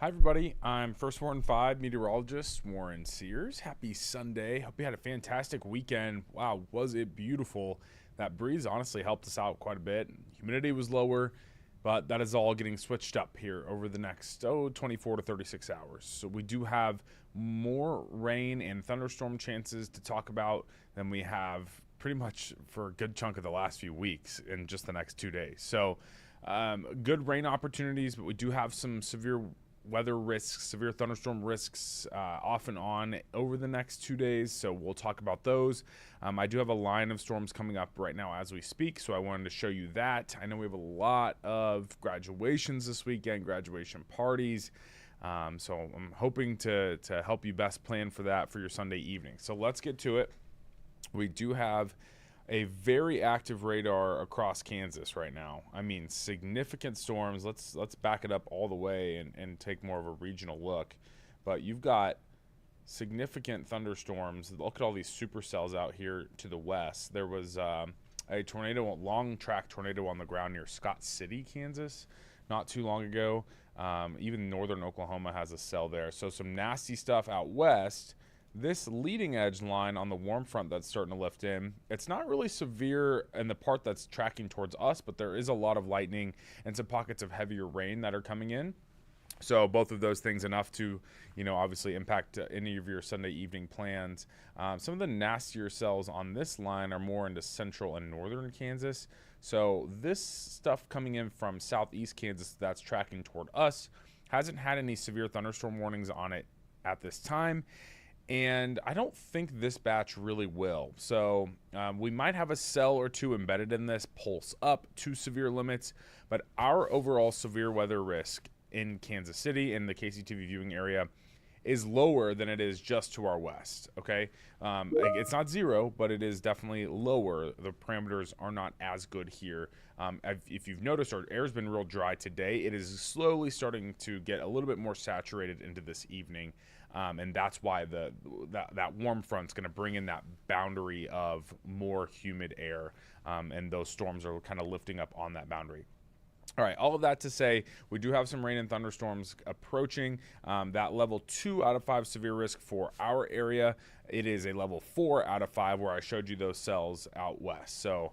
Hi, everybody. I'm First Warren 5 Meteorologist Warren Sears. Happy Sunday. Hope you had a fantastic weekend. Wow, was it beautiful. That breeze honestly helped us out quite a bit. Humidity was lower, but that is all getting switched up here over the next 24 to 36 hours. So we do have more rain and thunderstorm chances to talk about than we have pretty much for a good chunk of the last few weeks in just the next 2 days. So good rain opportunities, but we do have some severe weather risks, severe thunderstorm risks off and on over the next 2 days. So we'll talk about those. I do have a line of storms coming up right now as we speak, so I wanted to show you that. I know we have a lot of graduations this weekend, graduation parties. So I'm hoping to help you best plan for that for your Sunday evening. So let's get to it. We do have a very active radar across Kansas right now. I mean, significant storms. Let's back it up all the way and take more of a regional look. But you've got significant thunderstorms. Look at all these supercells out here to the west. There was a tornado, long track tornado on the ground near Scott City, Kansas, not too long ago. Even northern Oklahoma has a cell there. So some nasty stuff out west. This leading edge line on the warm front that's starting to lift in, it's not really severe in the part that's tracking towards us, but there is a lot of lightning and some pockets of heavier rain that are coming in. So both of those things enough to, obviously impact any of your Sunday evening plans. Some of the nastier cells on this line are more into central and northern Kansas. So this stuff coming in from southeast Kansas that's tracking toward us hasn't had any severe thunderstorm warnings on it at this time. And I don't think this batch really will. So we might have a cell or two embedded in this, pulse up to severe limits, but our overall severe weather risk in Kansas City in the KCTV viewing area is lower than it is just to our west, okay? It's not zero, but it is definitely lower. The parameters are not as good here. If you've noticed, our air's been real dry today. It is slowly starting to get a little bit more saturated into this evening. And that's why that warm front's going to bring in that boundary of more humid air, and those storms are kind of lifting up on that boundary. All right, all of that to say, we do have some rain and thunderstorms approaching. That level 2 out of 5 severe risk for our area. It is a level 4 out of 5 where I showed you those cells out west. So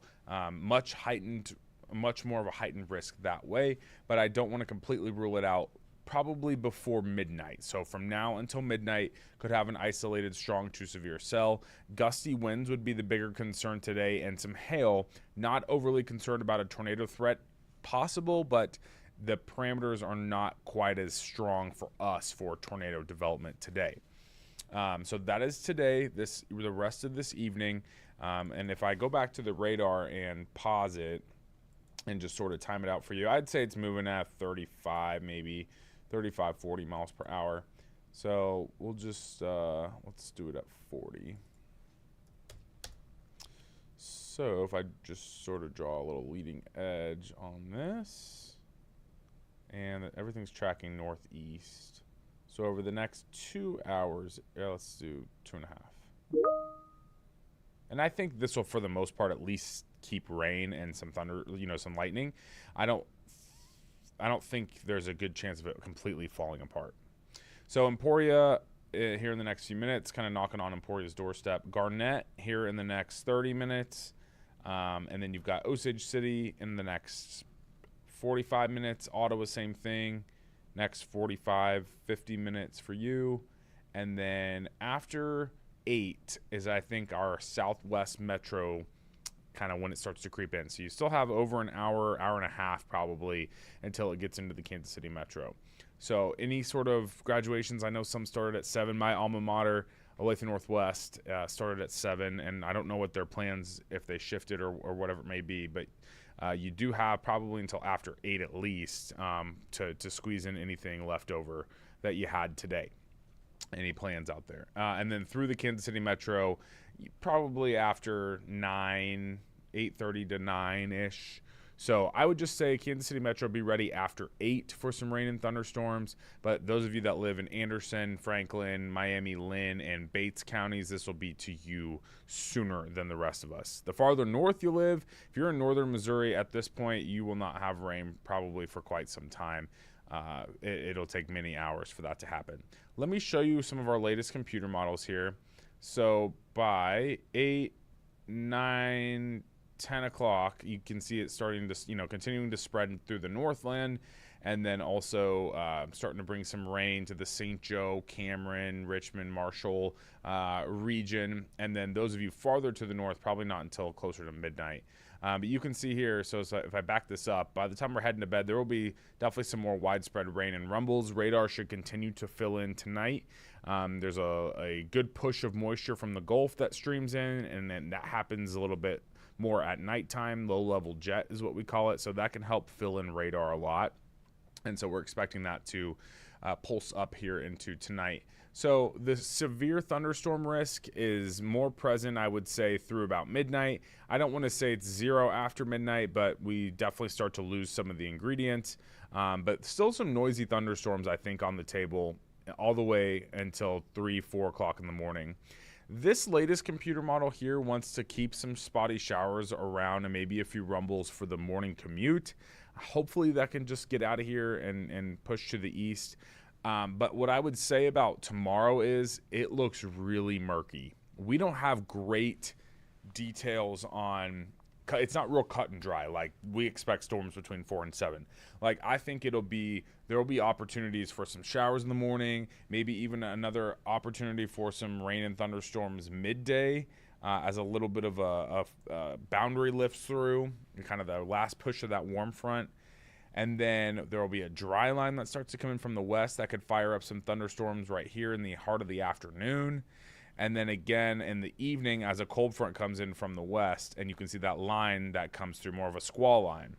much more of a heightened risk that way, but I don't want to completely rule it out. Probably before midnight. So from now until midnight, could have an isolated strong to severe cell. Gusty winds would be the bigger concern today, and some hail. Not overly concerned about a tornado threat possible, but the parameters are not quite as strong for us for tornado development today. So that is today, the rest of this evening. And if I go back to the radar and pause it and just sort of time it out for you, I'd say it's moving at 35, maybe 35, 40 miles per hour. So we'll just, let's do it at 40. So if I just sort of draw a little leading edge on this, and everything's tracking northeast. So over the next 2 hours, let's do 2.5. And I think this will, for the most part, at least keep rain and some thunder, some lightning. I don't think there's a good chance of it completely falling apart. So Emporia here in the next few minutes, kind of knocking on Emporia's doorstep. Garnett here in the next 30 minutes. And then you've got Osage City in the next 45 minutes. Ottawa, same thing. Next 45, 50 minutes for you. And then after 8 is, I think, our southwest metro kind of when it starts to creep in. So you still have over an hour and a half probably until it gets into the Kansas City metro. So any sort of graduations, I know some started at 7. My alma mater, Olathe Northwest, started at 7, and I don't know what their plans, if they shifted or whatever it may be, but you do have probably until after 8 at least to squeeze in anything left over that you had today. Any plans out there. And then through the Kansas City metro, probably after 9, 8:30 to 9-ish. So I would just say Kansas City metro, be ready after 8 for some rain and thunderstorms. But those of you that live in Anderson, Franklin, Miami, Lynn, and Bates counties, this will be to you sooner than the rest of us. The farther north you live, if you're in northern Missouri at this point, you will not have rain probably for quite some time. it'll take many hours for that to happen. Let me show you some of our latest computer models here. So by 8, 9, 10 o'clock, you can see it starting to, continuing to spread through the Northland, and then also starting to bring some rain to the St. Joe, Cameron, Richmond, Marshall region. And then those of you farther to the north, probably not until closer to midnight. But you can see here, so if I back this up, by the time we're heading to bed, there will be definitely some more widespread rain and rumbles. Radar should continue to fill in tonight. There's a good push of moisture from the Gulf that streams in, and then that happens a little bit more at nighttime. Low-level jet is what we call it, so that can help fill in radar a lot. And so we're expecting that to pulse up here into tonight. So the severe thunderstorm risk is more present, I would say, through about midnight. I don't want to say it's zero after midnight, but we definitely start to lose some of the ingredients. But still some noisy thunderstorms, I think, on the table all the way until 3, 4 o'clock in the morning. This latest computer model here wants to keep some spotty showers around and maybe a few rumbles for the morning commute. Hopefully that can just get out of here and push to the east. But what I would say about tomorrow is it looks really murky. We don't have great details on, it's not real cut and dry. Like, we expect storms between 4 and 7. Like, I think there will be opportunities for some showers in the morning, maybe even another opportunity for some rain and thunderstorms midday, as a little bit of a boundary lifts through, kind of the last push of that warm front. And then there will be a dry line that starts to come in from the west that could fire up some thunderstorms right here in the heart of the afternoon. And then again in the evening as a cold front comes in from the west, and you can see that line that comes through, more of a squall line.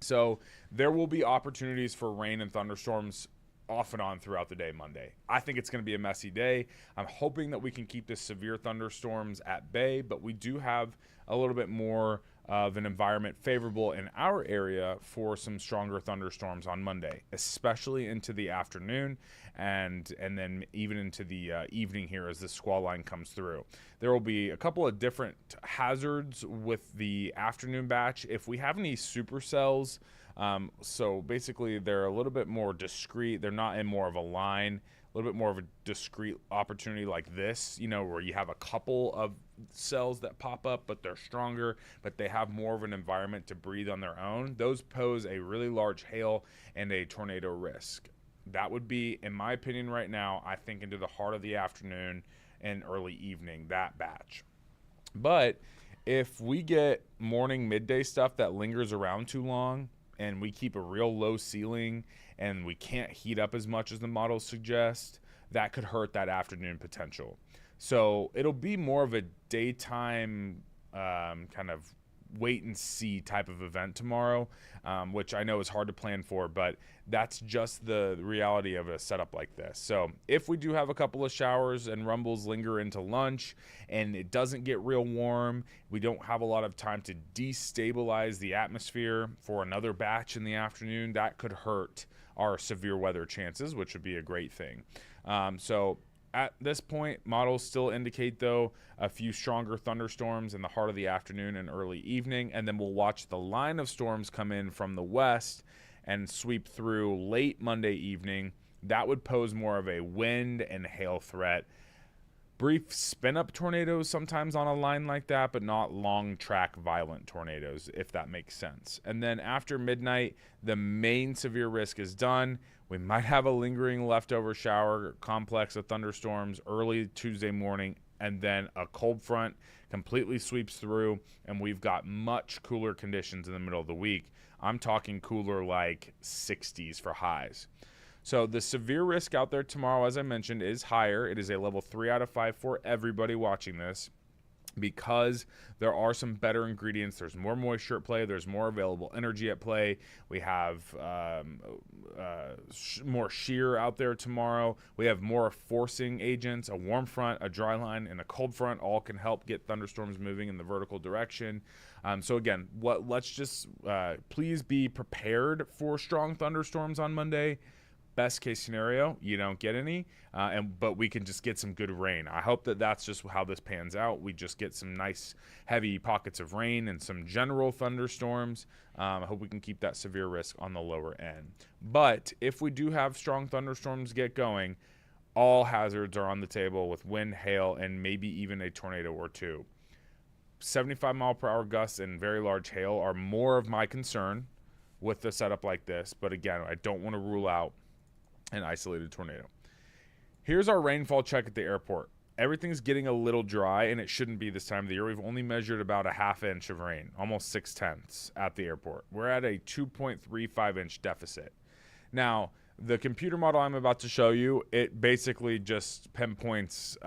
So there will be opportunities for rain and thunderstorms off and on throughout the day Monday. I think it's going to be a messy day. I'm hoping that we can keep the severe thunderstorms at bay, but we do have a little bit more of an environment favorable in our area for some stronger thunderstorms on Monday, especially into the afternoon and then even into the evening here as the squall line comes through. There will be a couple of different hazards with the afternoon batch. If we have any supercells, so basically they're a little bit more discrete. They're not in more of a line, a little bit more of a discrete opportunity like this, where you have a couple of cells that pop up, but they're stronger, but they have more of an environment to breathe on their own. Those pose a really large hail and a tornado risk. That would be, in my opinion right now, I think into the heart of the afternoon and early evening, that batch. But if we get morning, midday stuff that lingers around too long, and we keep a real low ceiling and we can't heat up as much as the models suggest, that could hurt that afternoon potential. So it'll be more of a daytime kind of wait and see type of event tomorrow, which I know is hard to plan for, but that's just the reality of a setup like this. So if we do have a couple of showers and rumbles linger into lunch and it doesn't get real warm, we don't have a lot of time to destabilize the atmosphere for another batch in the afternoon, that could hurt our severe weather chances, which would be a great thing. So at this point, models still indicate, though, a few stronger thunderstorms in the heart of the afternoon and early evening, and then we'll watch the line of storms come in from the west and sweep through late Monday evening. That would pose more of a wind and hail threat. Brief spin-up tornadoes sometimes on a line like that, but not long-track violent tornadoes, if that makes sense. And then after midnight, the main severe risk is done. We might have a lingering leftover shower complex of thunderstorms early Tuesday morning, and then a cold front completely sweeps through, and we've got much cooler conditions in the middle of the week. I'm talking cooler like 60s for highs. So the severe risk out there tomorrow, as I mentioned, is higher. It is a level 3 out of 5 for everybody watching this, because there are some better ingredients. There's more moisture at play. There's more available energy at play. We have more shear out there tomorrow. We have more forcing agents. A warm front, a dry line, and a cold front all can help get thunderstorms moving in the vertical direction. So again, let's just please be prepared for strong thunderstorms on Monday, Best case scenario, you don't get any, but we can just get some good rain. I hope that that's just how this pans out. We just get some nice heavy pockets of rain and some general thunderstorms. I hope we can keep that severe risk on the lower end. But if we do have strong thunderstorms get going, all hazards are on the table with wind, hail, and maybe even a tornado or two. 75-mile-per-hour gusts and very large hail are more of my concern with the setup like this. But again, I don't want to rule out an isolated tornado. Here's our rainfall check at the airport. Everything's getting a little dry, and it shouldn't be this time of the year. We've only measured about a ½ inch of rain, almost 6/10 at the airport. We're at a 2.35-inch deficit. Now, the computer model I'm about to show you, it basically just pinpoints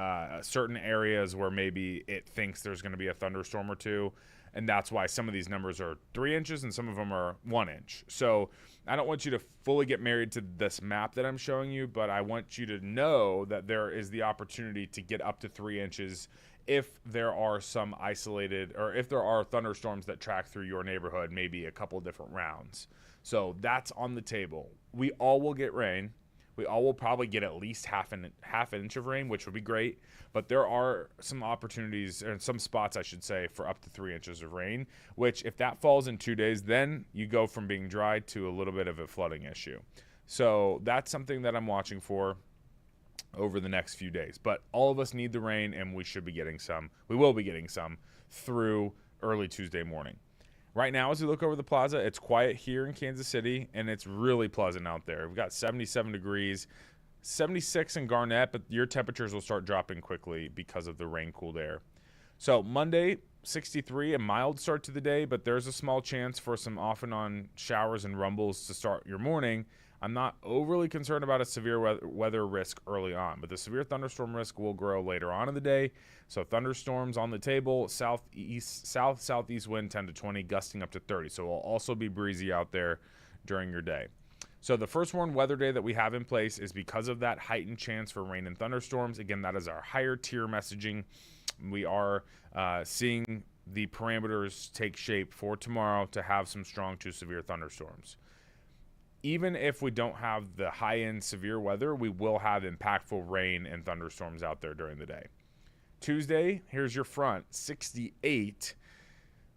certain areas where maybe it thinks there's going to be a thunderstorm or two, and that's why some of these numbers are 3 inches and some of them are 1 inch. So I don't want you to fully get married to this map that I'm showing you, but I want you to know that there is the opportunity to get up to 3 inches if there are some isolated, or if there are thunderstorms that track through your neighborhood, maybe a couple different rounds. So that's on the table. We all will get rain. We all will probably get at least half an inch of rain, which would be great. But there are some opportunities, or some spots, I should say, for up to 3 inches of rain, which if that falls in 2 days, then you go from being dry to a little bit of a flooding issue. So that's something that I'm watching for over the next few days. But all of us need the rain, and we should be getting some. We will be getting some through early Tuesday morning. Right now, as we look over the plaza, it's quiet here in Kansas City, and it's really pleasant out there. We've got 77 degrees, 76 in Garnett, but your temperatures will start dropping quickly because of the rain-cooled air. So Monday, 63, a mild start to the day, but there's a small chance for some off and on showers and rumbles to start your morning. I'm not overly concerned about a severe weather risk early on, but the severe thunderstorm risk will grow later on in the day. So thunderstorms on the table, southeast wind 10 to 20, gusting up to 30. So it'll also be breezy out there during your day. So the first warned weather day that we have in place is because of that heightened chance for rain and thunderstorms. Again, that is our higher tier messaging. We are seeing the parameters take shape for tomorrow to have some strong to severe thunderstorms. Even if we don't have the high-end severe weather, we will have impactful rain and thunderstorms out there during the day. Tuesday, here's your front, 68.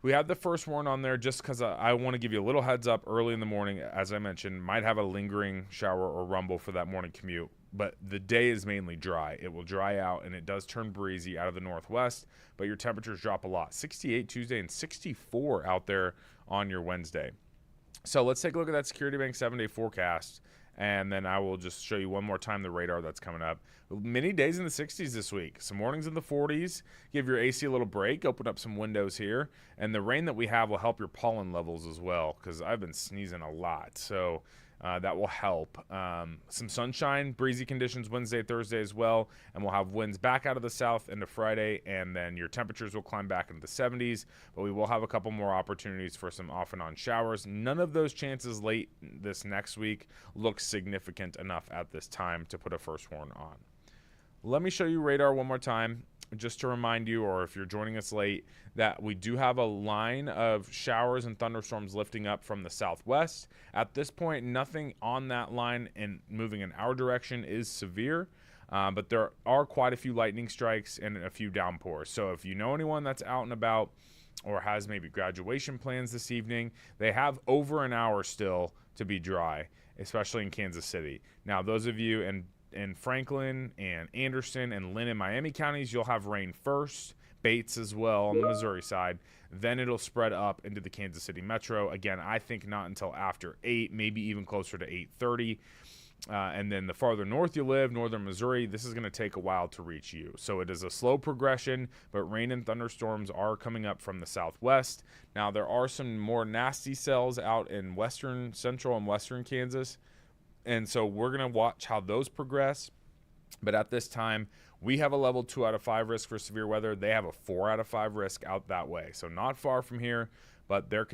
We have the first warn on there just because I want to give you a little heads up early in the morning. As I mentioned, might have a lingering shower or rumble for that morning commute, but the day is mainly dry. It will dry out, and it does turn breezy out of the northwest, but your temperatures drop a lot. 68 Tuesday and 64 out there on your Wednesday. So let's take a look at that Security Bank 7-day forecast, and then I will just show you one more time the radar that's coming up. Many days in the 60s this week. Some mornings in the 40s. Give your AC a little break. Open up some windows here. And the rain that we have will help your pollen levels as well, because I've been sneezing a lot. So that will help. Some sunshine, breezy conditions Wednesday, Thursday as well. And we'll have winds back out of the south into Friday. And then your temperatures will climb back into the 70s. But we will have a couple more opportunities for some off and on showers. None of those chances late this next week look significant enough at this time to put a first warn on. Let me show you radar one more time, just to remind you, or if you're joining us late, that we do have a line of showers and thunderstorms lifting up from the southwest. At this point, nothing on that line and moving in our direction is severe, but there are quite a few lightning strikes and a few downpours. So if you know anyone that's out and about or has maybe graduation plans this evening, they have over an hour still to be dry, especially in Kansas City. Now, those of you in Franklin and Anderson and Lynn and Miami counties, you'll have rain first, Bates as well on the Missouri side. Then it'll spread up into the Kansas City metro. Again, I think not until after 8, maybe even closer to 8:30. And then the farther north you live, northern Missouri, this is going to take a while to reach you. So it is a slow progression, but rain and thunderstorms are coming up from the southwest. Now, there are some more nasty cells out in western, central, and western Kansas. And so we're going to watch how those progress. But at this time, we have a level 2 out of 5 risk for severe weather. They have a 4 out of 5 risk out that way. So not far from here, but their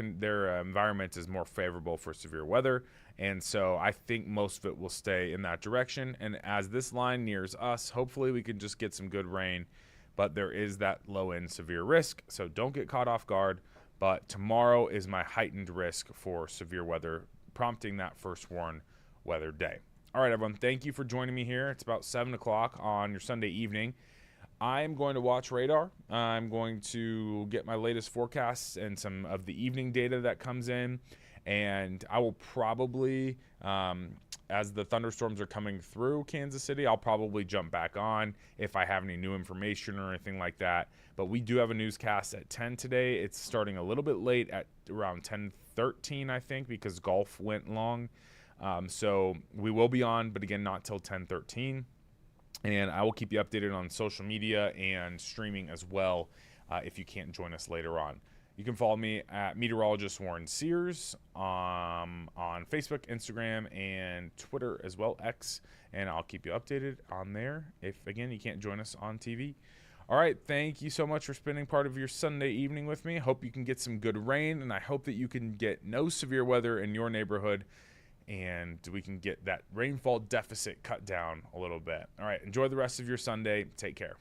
environment is more favorable for severe weather. And so I think most of it will stay in that direction. And as this line nears us, hopefully we can just get some good rain. But there is that low-end severe risk, so don't get caught off guard. But tomorrow is my heightened risk for severe weather, prompting that first warn weather day. All right, everyone. Thank you for joining me here. It's about 7 o'clock on your Sunday evening. I'm going to watch radar. I'm going to get my latest forecasts and some of the evening data that comes in. And I will probably, as the thunderstorms are coming through Kansas City, I'll probably jump back on if I have any new information or anything like that. But we do have a newscast at 10 today. It's starting a little bit late at around 10:13, I think, because golf went long. So we will be on, but again, not till 10:13. And I will keep you updated on social media and streaming as well if you can't join us later on. You can follow me at Meteorologist Warren Sears on Facebook, Instagram, and Twitter as well, X. And I'll keep you updated on there if, again, you can't join us on TV. All right, thank you so much for spending part of your Sunday evening with me. Hope you can get some good rain, and I hope that you can get no severe weather in your neighborhood, and we can get that rainfall deficit cut down a little bit. All right, enjoy the rest of your Sunday. Take care.